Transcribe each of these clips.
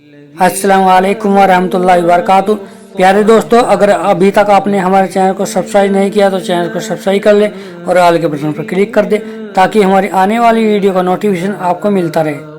अस्सलाम वालेकुम वरहमतुल्लाहि वबरकातुहू। प्यारे दोस्तों, अगर अभी तक आपने हमारे चैनल को सब्सक्राइब नहीं किया तो चैनल को सब्सक्राइब कर ले और ऑल के बटन पर क्लिक कर दे ताकि हमारी आने वाली वीडियो का नोटिफिकेशन आपको मिलता रहे।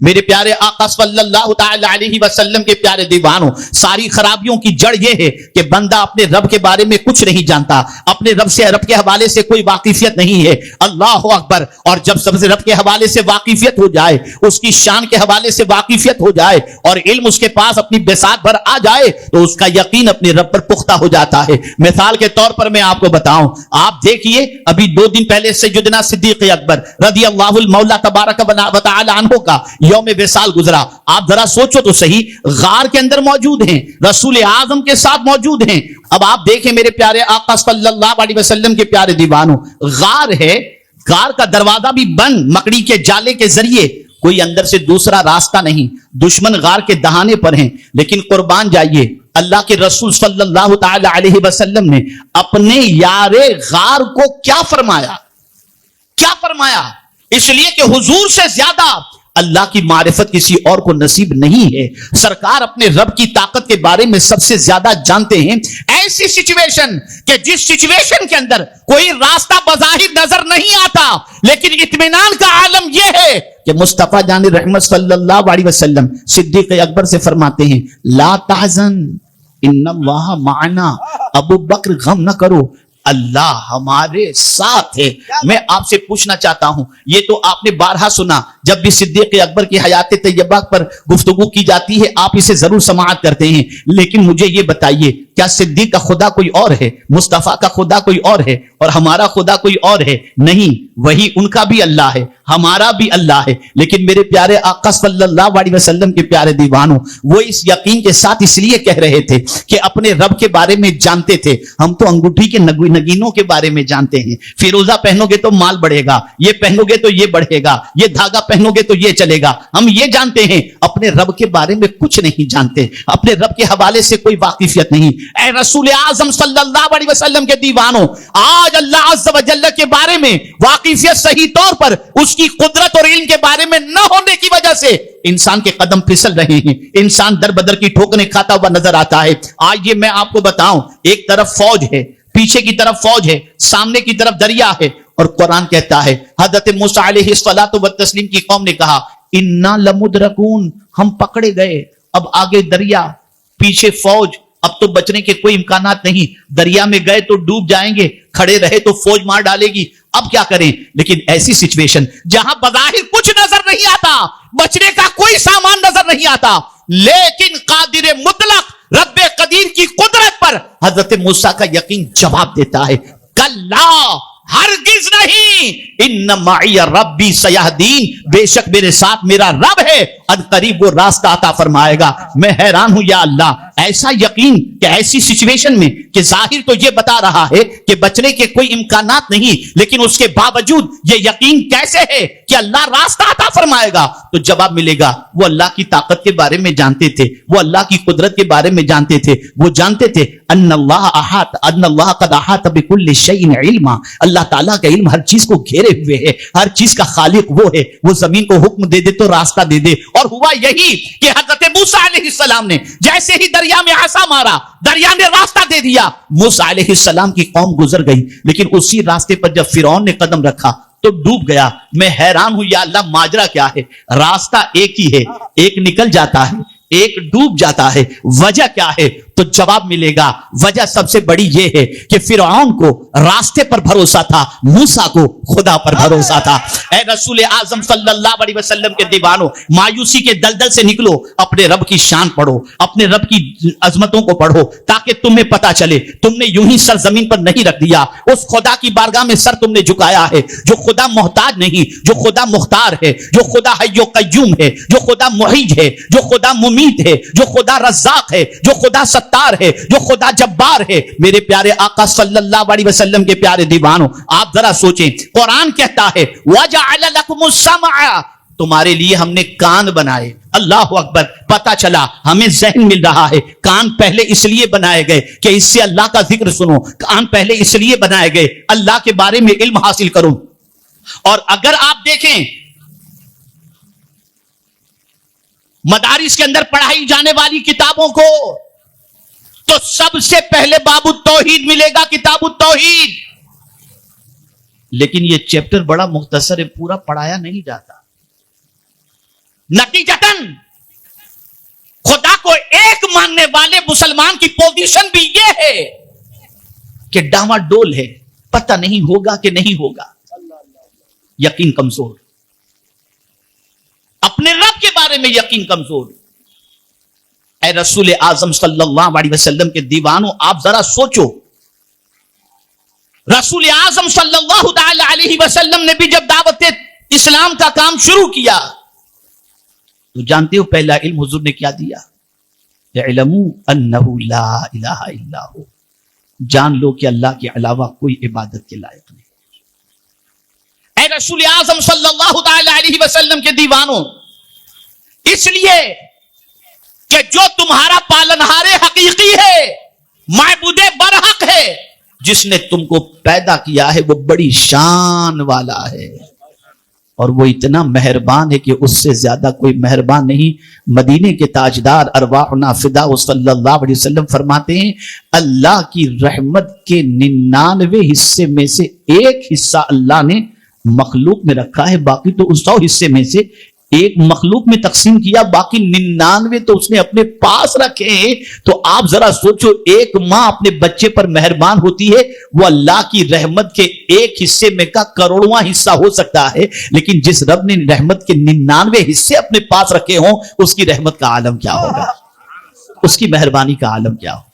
मेरे प्यारे आका सल्लल्लाहु ताला अलैहि वसल्लम के प्यारे दीवानों, सारी खराबियों की जड़ ये है कि बंदा अपने रब के बारे में कुछ नहीं जानता, अपने रब के हवाले से कोई वाकिफियत नहीं है। अल्लाह अकबर। और जब सबसे रब के हवाले से वाकिफियत हो जाए, उसकी शान के हवाले से वाकिफियत हो जाए और इल्म उसके पास अपनी बिसात भर आ जाए तो उसका यकीन अपने रब पर पुख्ता हो जाता है। मिसाल के तौर पर मैं आपको बताऊं, आप देखिए अभी 2 दिन पहले सैयदना सिद्दीक अकबर रज़ी अल्लाहुल मौला तबारक व तआला अन्हु का यौम विसाल गुजरा। आप जरा सोचो तो सही, गार के अंदर मौजूद हैं, रसूल आजम के साथ मौजूद हैं। अब आप देखें मेरे प्यारे आका सल्लल्लाहु अलैहि वसल्लम के प्यारे दीवानों, गार है, गार का दरवाजा भी बंद मकड़ी के जाले के जरिए, कोई अंदर से दूसरा रास्ता नहीं, दुश्मन गार के दहाने पर हैं। लेकिन कुर्बान जाइए, अल्लाह के रसूल सल्लल्लाहु ताला अलैहि वसल्लम ने अपने यारे गार को क्या फरमाया, क्या फरमाया? इसलिए कि हुजूर से ज्यादा अल्लाह की मारिफत किसी और को नसीब नहीं है। सरकार अपने रब की ताकत के बारे में सबसे ज्यादा जानते हैं। ऐसी सिचुएशन कि जिस सिचुएशन के अंदर कोई रास्ता बज़ाहिर नजर नहीं आता, लेकिन इत्मीनान का आलम यह है कि मुस्तफा जान रहमत सल्लल्लाहु अलैहि वसल्लम सिद्दीक अकबर से फरमाते हैं, ला तहज़न इन्नल्लाह माना, अबू बकर गम न करो, अल्लाह हमारे साथ है। मैं आपसे पूछना चाहता हूं, ये तो आपने बारहा सुना, जब भी सिद्दीक अकबर की हयात तैयबा पर गुफ्तगू की जाती है आप इसे जरूर समाअत करते हैं। लेकिन मुझे ये बताइए, क्या सिद्दीक का खुदा कोई और है, मुस्तफा का खुदा कोई और है और हमारा खुदा कोई और है? नहीं, वही उनका भी अल्लाह है, हमारा भी अल्लाह है। लेकिन मेरे प्यारे आका सल्लल्लाहु अलैहि वसल्लम के प्यारे दीवानों, वो इस यकीन के साथ इसलिए कह रहे थे कि अपने रब के बारे में जानते थे। हम तो अंगूठी के नगीनों के बारे में जानते हैं, फिरोजा पहनोगे तो माल बढ़ेगा, ये पहनोगे तो ये बढ़ेगा, ये धागा पहनोगे तो ये चलेगा। हम ये जानते हैं, अपने रब के बारे में कुछ नहीं जानते, अपने रब के हवाले से कोई वाकिफियत नहीं। ऐ रसूल आजम सल्लल्लाहु अलैहि वसल्लम के दीवानों, आज अल्लाह अज़्ज़ व जल्ल के बारे में वाकिफियत सही तौर पर उसकी कुदरत और इल्म के बारे में न होने की वजह से इंसान के कदम फिसल रहे हैं, इंसान दर बदर की ठोकरें खाता हुआ नजर आता है। आज ये मैं आपको बताऊं, एक तरफ फौज है, पीछे की तरफ फौज है, सामने की तरफ दरिया है, और कुरान कहता है, हज़रत मूसा अलैहिस्सलातु व तस्लीम की कौम ने कहा, इन्ना लमुदरकून, हम पकड़े गए। अब आगे दरिया, पीछे फौज, अब तो बचने के कोई इम्कानात नहीं, दरिया में गए तो डूब जाएंगे, खड़े रहे तो फौज मार डालेगी, अब क्या करें? लेकिन ऐसी सिचुएशन जहां बज़ाहिर कुछ नजर नहीं आता, बचने का कोई सामान नजर नहीं आता, लेकिन कादिर मुतलक रब्बे कदीर की कुदरत पर हजरत मूसा का यकीन जवाब देता है, कल्ला, हरगिज नहीं, इन्ना माइया रब्बी सयहदीन, बेशक मेरे साथ मेरा रब है, अनकरीब वो रास्ता अता फरमाएगा। मैं हैरान हूं या अल्लाह, ऐसा यकीन कि ऐसी सिचुएशन में कि जाहिर तो ये बता रहा है कि बचने के कोई इम्कानात नहीं, लेकिन उसके बावजूद ये यकीन कैसे है कि अल्लाह रास्ता अता फरमाएगा? तो जवाब मिलेगा, वो अल्लाह की ताकत के बारे में जानते थे, वो अल्लाह की कुदरत के बारे में जानते थे, वो जानते थे अन्नल्लाह अहात, अन्नल्लाह कद अहात बिकुल्लि शैइन इल्मा, अल्लाह ताला का इल्म हर चीज को घेरे हुए है, हर चीज का खालिक वो है, वो जमीन को हुक्म दे दे तो रास्ता दे दे। और हुआ यही कि हजरत मूसा अलैहिस्सलाम ने जैसे ही दरिया में आसा मारा, दरिया ने रास्ता दे दिया, मूसा अलैहिस्सलाम की कौम गुजर गई। लेकिन उसी रास्ते पर जब फिरौन ने कदम रखा तो डूब गया। मैं हैरान हूं या अल्लाह, माजरा क्या है? रास्ता एक ही है, एक निकल जाता है, एक डूब जाता है, वजह क्या है? तो जवाब मिलेगा, वजह सबसे बड़ी यह है कि फिरौन को रास्ते पर भरोसा था, मूसा को खुदा पर भरोसा था। ऐ रसूल आजम सल्लल्लाहु अलैहि वसल्लम के दीवानों, मायूसी के दलदल से निकलो, अपने रब की शान पढ़ो, अपने रब की अजमतों को पढ़ो, ताकि तुम्हें पता चले तुमने यूं ही सर जमीन पर नहीं रख दिया, उस खुदा की बारगाह में सर तुमने झुकाया है जो खुदा मोहताज नहीं, जो खुदा मुख्तार है, जो खुदा हय्यो कय्यूम है, जो खुदा मुहीज है, जो खुदा मुमीत है, जो खुदा रज़्ज़ाक़ है, जो खुदा सत्तार है, जो खुदा जब्बार है। मेरे प्यारे आका सल्लल्लाहु अलैहि वसल्लम के प्यारे दीवानों, आप जरा सोचें, कुरान कहता है वजअल लकुमुस समअ, तुम्हारे लिए हमने कान बनाए। अल्लाह अकबर। पता चला हमें ज़हन मिल रहा है, कान पहले इसलिए बनाए गए कि इससे अल्लाह का जिक्र सुनो, कान पहले इसलिए बनाए गए अल्लाह के बारे में इल्म हासिल करो। और अगर आप देखें मदारिस के अंदर पढ़ाई जाने वाली किताबों को तो सबसे पहले बाबू तौहीद मिलेगा, किताबु तौहीद। लेकिन ये चैप्टर बड़ा मुख्तसर है, पूरा पढ़ाया नहीं जाता। नतीजतन खुदा को एक मानने वाले मुसलमान की पोजीशन भी ये है कि डामाडोल है, पता नहीं होगा कि नहीं होगा, यकीन कमजोर, अपने रब के बारे में यकीन कमजोर। ऐ रसूल आजम सल्लल्लाहु अलैहि वसल्लम के दीवानों, आप जरा सोचो, रसूल आजम सल्लल्लाहु अलैहि वसल्लम ने भी जब दावत इस्लाम का काम शुरू किया तो जानते हो पहला इल्म हुजूर ने क्या दिया? इल्मु अन्नहु ला इलाहा इल्ला हु, जान लो कि अल्लाह के अलावा कोई इबादत के लायक नहीं। ऐ रसूल आजम सल्लल्लाहु अलैहि वसल्लम के दीवानों, इसलिए कि जो तुम्हारा पालनहारे हकीकी है, माबूदे बरहक है, जिसने तुमको पैदा किया है वो बड़ी शान वाला है और वो इतना मेहरबान है कि उससे ज्यादा कोई मेहरबान नहीं। मदीने के ताजदार अरवाहुना फिदा सल्लल्लाहु अलैहि वसल्लम फरमाते हैं, अल्लाह की रहमत के 99 हिस्से में से एक हिस्सा अल्लाह ने मखलूक में रखा है, बाकी तो उस 100 हिस्से में से एक मखलूक में तकसीम किया, बाकी 99 तो उसने अपने पास रखे। तो आप जरा सोचो, एक मां अपने बच्चे पर मेहरबान होती है, वो अल्लाह की रहमत के एक हिस्से में का करोड़वां हिस्सा हो सकता है, लेकिन जिस रब ने रहमत के 99 हिस्से अपने पास रखे हों, उसकी रहमत का आलम क्या होगा, उसकी मेहरबानी का आलम क्या होगा।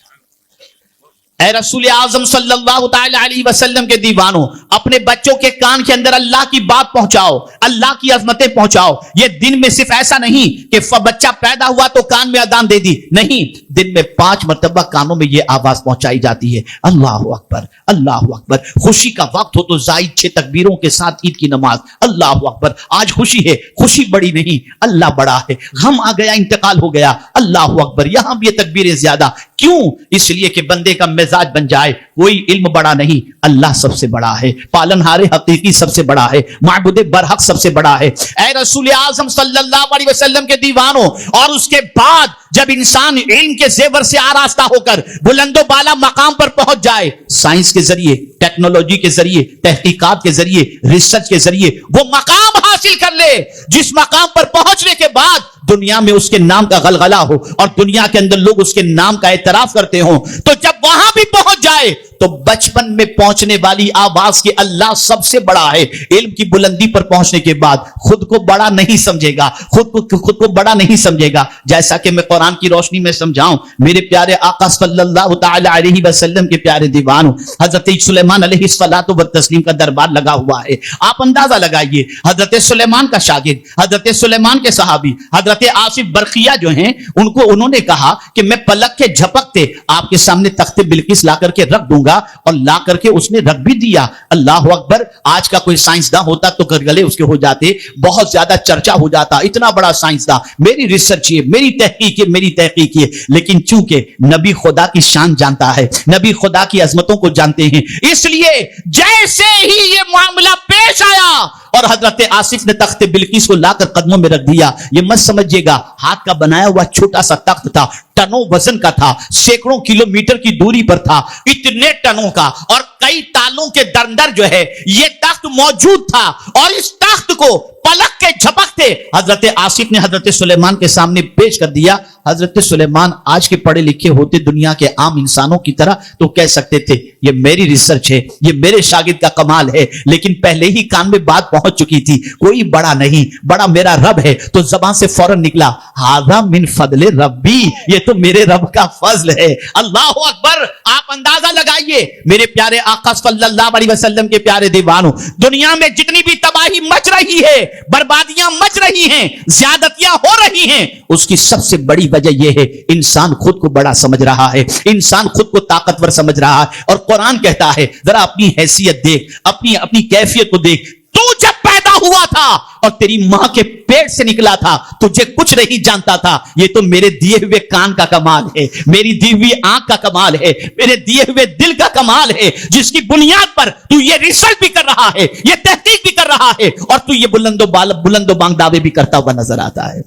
ऐ रसूल आजम सल्लल्लाहु अलैहि वसल्लम के दीवानों, अपने बच्चों के कान के अंदर अल्लाह की बात पहुंचाओ, अल्लाह की अजमतें पहुंचाओ। ये दिन में सिर्फ ऐसा नहीं कि बच्चा पैदा हुआ तो कान में अजान दे दी, नहीं, दिन में 5 मरतबा कानों में ये आवाज पहुंचाई जाती है, अल्लाहु अकबर अल्लाहु अकबर। खुशी का वक्त हो तो जायद 6 तकबीरों के साथ ईद की नमाज, अल्लाहु अकबर। आज खुशी है, खुशी बड़ी नहीं, अल्लाह बड़ा है। गम आ गया, इंतकाल हो गया, अल्लाहु अकबर। यहां भी ये तकबीरें ज्यादा क्यों? इसलिए कि बंदे का मिजाज बन जाए, कोई इल्म बड़ा नहीं, अल्लाह सबसे बड़ा है, पालनहारे हकीकी सबसे बड़ा है, माबूदे बरहक सबसे बड़ा है। ऐ रसूल आज़म सल्लल्लाहु अलैहि वसल्लम के दीवानों, और उसके बाद जब इंसान इल्म के जेवर से आरास्ता होकर बुलंदो बाला मकाम पर पहुंच जाए, साइंस के जरिए, टेक्नोलॉजी के जरिए, तहकीकात के जरिए, रिसर्च के जरिए वो मकाम हासिल कर ले, जिस मकाम पर पहुंचने के बाद दुनिया में उसके नाम का गलगला हो और दुनिया के अंदर लोग उसके नाम का एतराफ करते हो, तो जब वहां भी पहुंच जाए तो बचपन में पहुंचने वाली आवाज की अल्लाह सबसे बड़ा है। इल्म की बुलंदी पर पहुंचने के बाद खुद को बड़ा नहीं समझेगा, खुद को बड़ा नहीं समझेगा। जैसा कि मैं कुरान की रोशनी में समझाऊं, मेरे प्यारे आका सल्लल्लाहु तआला अलैहि वसल्लम के प्यारे दीवानों, हजरत सुलेमान अलैहिस्सलातु व तस्लीम का दरबार लगा हुआ है। आप अंदाजा लगाइए, हजरत सुलेमान का शागिर्द, हजरत सुलेमान के सहाबी हजरत आसिफ बरकिया जो हैं, उन्होंने कहा कि मैं पलक के झपकते आपके सामने तख्ते बिल्किस ला करके रख दूंगा, और ला करके उसने रख भी दिया। अल्लाह अकबर। आज का कोई साइंसदान होता तो गले उसके हो जाते, बहुत ज्यादा चर्चा हो जाता, इतना बड़ा साइंसदान, मेरी रिसर्च है, मेरी तहकीक है। लेकिन चूंकि नबी खुदा की शान जानता है, नबी खुदा की अजमतों को जानते हैं, इसलिए जैसे ही ये मामला पेश आया और हजरत आसिफ ने तख्ते बिल्किस को लाकर कदमों में रख दिया, ये मत समझिएगा हाथ का बनाया हुआ छोटा सा तख्त था, टनों वजन का था, सैकड़ों किलोमीटर की दूरी पर था, इतने टनों का, और कई तालों के दरंदर जो है ये तख्त मौजूद था। और इस तख्त को पलक के झपकते हजरत आसिफ ने हजरत सुलेमान के सामने पेश कर दिया। हजरत सुलेमान आज के पढ़े लिखे होते दुनिया के आम इंसानों की तरह तो कह सकते थे ये मेरी रिसर्च है, ये मेरे शागिर्द का कमाल है, लेकिन पहले ही कान में बात पहुंच चुकी थी, कोई बड़ा नहीं, बड़ा मेरा रब है। तो जबान से फौरन निकला, हाज़ा मिन फज़ले रब्बी, ये तो मेरे रब का फजल है। अल्लाह अकबर। आप अंदाजा लगाइए मेरे प्यारे आका सल्लल्लाहु अलैहि वसल्लम के प्यारे दीवानों, दुनिया में जितनी भी तबाही मच रही है, बर्बादियां मच रही हैं, ज्यादतियां हो रही हैं, उसकी सबसे बड़ी वजह यह है इंसान खुद को बड़ा समझ रहा है, इंसान खुद को ताकतवर समझ रहा है। और कुरान कहता है जरा अपनी हैसियत देख, अपनी कैफियत को देख। तू जब पैदा हुआ था और तेरी मां के पेट से निकला था, तुझे कुछ नहीं जानता था, ये तो मेरे दिए हुए कान का कमाल है, मेरी दी हुई आंख का कमाल है, मेरे दिए हुए दिल का कमाल है, जिसकी बुनियाद पर तू ये रिसर्च भी कर रहा है, ये तहकीक भी कर रहा है, और तू ये बुलंदो बांग दावे भी करता हुआ नजर आता है।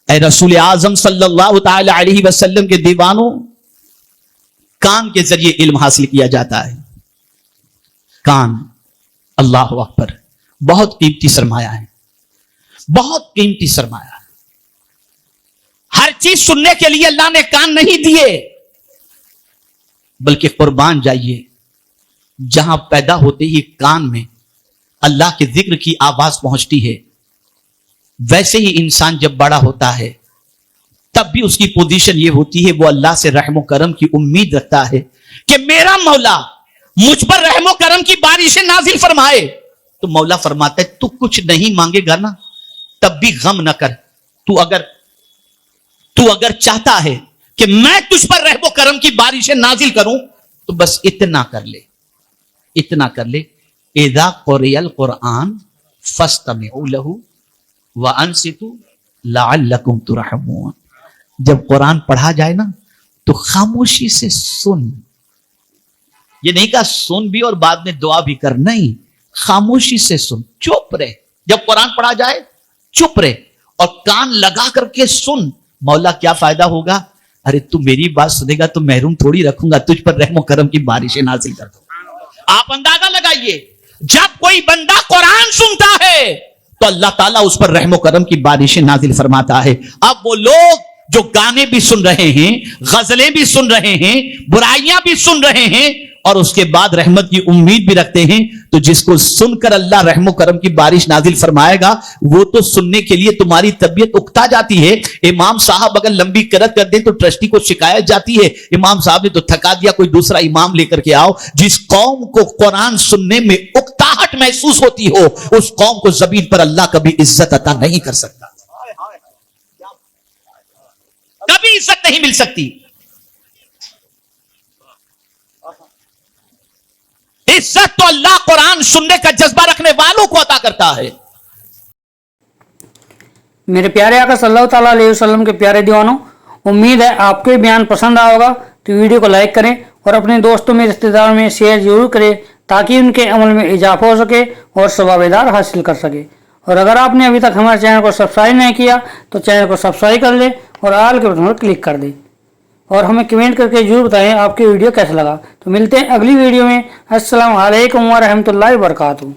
ऐ रसूल आजम सल्लल्लाहु ताला अलैहि वसल्लम के दीवानों, कान के जरिए इल्म हासिल किया जाता है। कान, अल्लाह अकबर, बहुत कीमती सरमाया है, बहुत कीमती सरमाया। हर चीज सुनने के लिए अल्लाह ने कान नहीं दिए, बल्कि कुर्बान जाइए, जहां पैदा होते ही कान में अल्लाह के जिक्र की आवाज पहुंचती है, वैसे ही इंसान जब बड़ा होता है तब भी उसकी पोजीशन ये होती है, वो अल्लाह से रहमो करम की उम्मीद रखता है कि मेरा मौला मुझ पर रहमो करम की बारिशें नाजिल फरमाए। तो मौला फरमाता है तू कुछ नहीं मांगेगा ना, तब भी गम न कर। तू अगर चाहता है कि मैं तुझ पर रहमो करम की बारिशें नाजिल करूं, तो बस इतना कर ले, इतना कर ले। इज़ा क़ुरियल क़ुरआन फस्तमिऊ लहू व अंसितू लअल्लकुम तुरहमून। जब कुरान पढ़ा जाए ना तो खामोशी से सुन। ये नहीं कहा सुन भी और बाद में दुआ भी कर, नहीं, खामोशी से सुन, चुप रहे। जब कुरान पढ़ा जाए चुप रहे और कान लगा करके सुन। मौला क्या फायदा होगा? अरे तू मेरी बात सुनेगा तो महरूम थोड़ी रखूंगा, तुझ पर रहमो करम की बारिशें नाजिल कर दूंगा। आप अंदाजा लगाइए, जब कोई बंदा कुरान सुनता है तो अल्लाह ताला उस पर रहमो करम की बारिशें नाजिल फरमाता है। अब वो लोग जो गाने भी सुन रहे हैं, गजलें भी सुन रहे हैं, बुराइयां भी सुन रहे हैं और उसके बाद रहमत की उम्मीद भी रखते हैं, तो जिसको सुनकर अल्लाह रहमो करम की बारिश नाजिल फरमाएगा, वो तो सुनने के लिए तुम्हारी तबीयत उकता जाती है। इमाम साहब अगर लंबी किरात कर दें तो ट्रस्टी को शिकायत जाती है, इमाम साहब ने तो थका दिया, कोई दूसरा इमाम लेकर के आओ। जिस कौम को कुरान सुनने में उकताहट महसूस होती हो, उस कौम को जमीन पर अल्लाह कभी इज्जत अता नहीं कर सकता, कभी इज्जत नहीं मिल सकती। इज्जत तो अल्लाह कुरान सुनने का जज्बा रखने वालों को अता करता है। मेरे प्यारे आका सल्लल्लाहु ताला अलैहि वसल्लम के प्यारे दीवानों, उम्मीद है आपको ये बयान पसंद आया होगा। तो वीडियो को लाइक करें और अपने दोस्तों में, रिश्तेदारों में शेयर जरूर करें, ताकि उनके अमल में इजाफा हो सके और सवाबेदार हासिल कर सके। और अगर आपने अभी तक हमारे चैनल को सब्सक्राइब नहीं किया तो चैनल को सब्सक्राइब कर लें और आल के बटन पर क्लिक कर दें और हमें कमेंट करके जरूर बताएं आपकी वीडियो कैसा लगा। तो मिलते हैं अगली वीडियो में। अस्सलाम वालेकुम व रहमतुल्लाहि व बरकातहू।